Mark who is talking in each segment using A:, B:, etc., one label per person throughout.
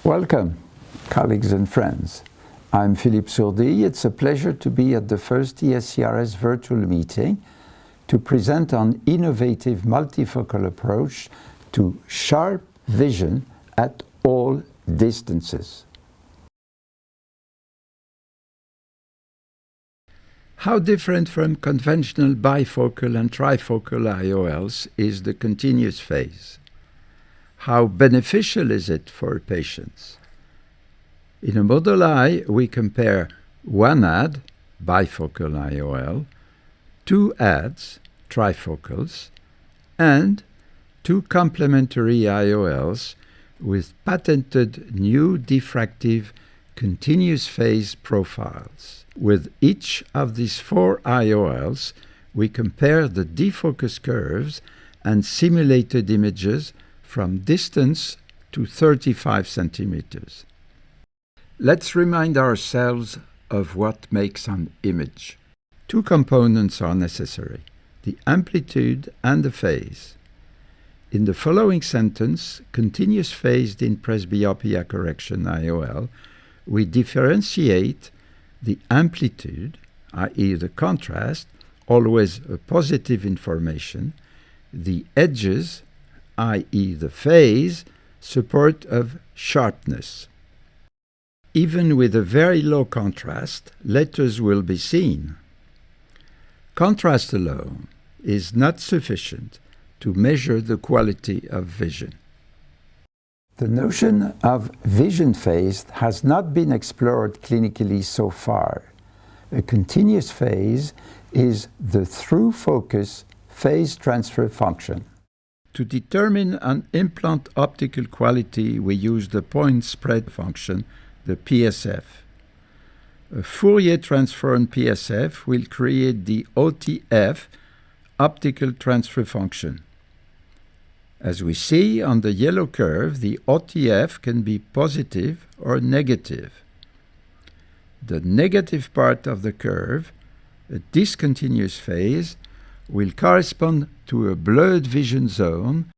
A: Welcome, colleagues and friends. I'm Philippe Sourdille. It's a pleasure to be at the first ESCRS virtual meeting to present an innovative multifocal approach to sharp vision at all distances. How different from conventional bifocal and trifocal IOLs is the continuous phase? How beneficial is it for patients? In a model eye, we compare one ad, bifocal IOL, two ads, trifocals, and two complementary IOLs with patented new diffractive continuous phase profiles. With each of these four IOLs, we compare the defocus curves and simulated images from distance to 35 centimeters. Let's remind ourselves of what makes an image. Two components are necessary, the amplitude and the phase. In the following sentence, continuous phased in presbyopia correction IOL, we differentiate the amplitude, i.e. the contrast, always a positive information, the edges, i.e. the phase, support of sharpness. Even with a very low contrast, letters will be seen. Contrast alone is not sufficient to measure the quality of vision. The notion of vision phase has not been explored clinically so far. A continuous phase is the through focus phase transfer function. To determine an implant optical quality, we use the point spread function, the PSF. A Fourier transform PSF will create the OTF, optical transfer function. As we see on the yellow curve, the OTF can be positive or negative. The negative part of the curve, a discontinuous phase, will correspond to a blurred vision zone,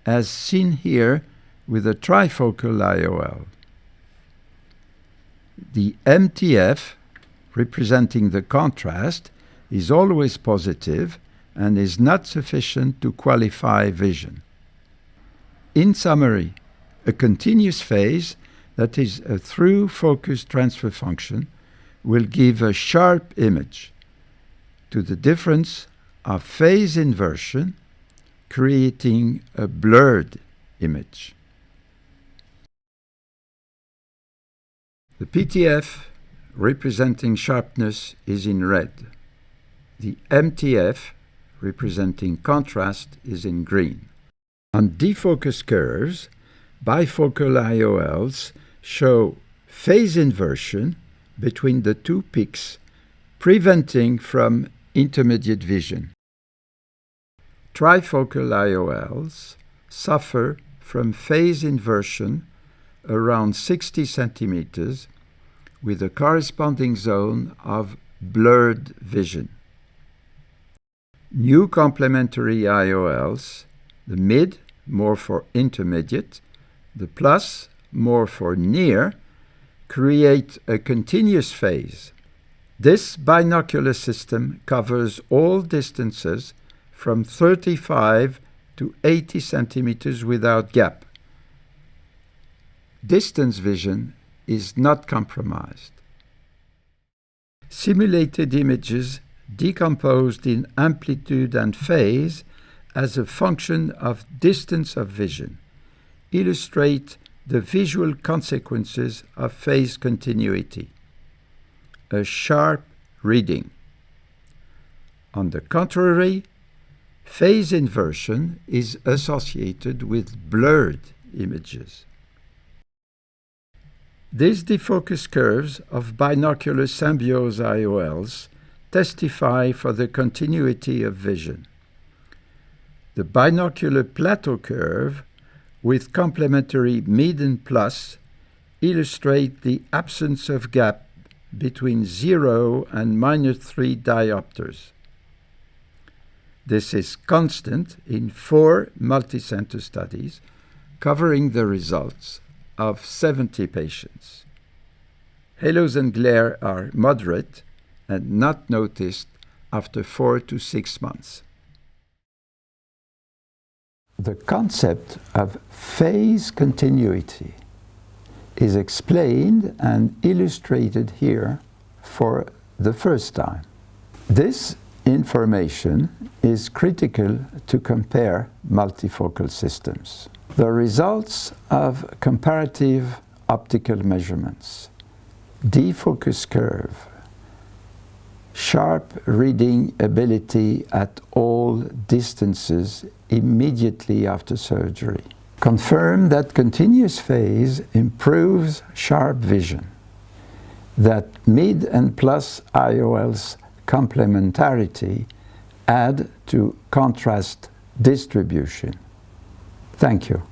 A: as seen here with a trifocal IOL. The MTF, representing the contrast, is always positive and is not sufficient to qualify vision. In summary, a continuous phase, that is a through focus transfer function, will give a sharp image, to the difference of phase inversion, creating a blurred image. The PTF, representing sharpness, is in red. The MTF, representing contrast, is in green. On defocus curves, bifocal IOLs show phase inversion between the two peaks, preventing from intermediate vision. Trifocal IOLs suffer from phase inversion around 60 centimeters with a corresponding zone of blurred vision. New complementary IOLs, the mid more for intermediate, the plus more for near, create a continuous phase. This binocular system covers all distances from 35 to 80 centimeters without gap. Distance vision is not compromised. Simulated images decomposed in amplitude and phase as a function of distance of vision illustrate the visual consequences of phase continuity. A sharp reading. On the contrary, phase inversion is associated with blurred images. These defocus curves of binocular symbiose IOLs testify for the continuity of vision. The binocular plateau curve with complementary mid and plus illustrate the absence of gap between 0 and -3 diopters. This is constant in 4 multicenter studies covering the results of 70 patients. Halos and glare are moderate and not noticed after 4 to 6 months. The concept of phase continuity is explained and illustrated here for the first time. This information is critical to compare multifocal systems. The results of comparative optical measurements, defocus curve, sharp reading ability at all distances immediately after surgery, confirm that continuous phase improves sharp vision, that mid and plus IOL's complementarity add to contrast distribution. Thank you.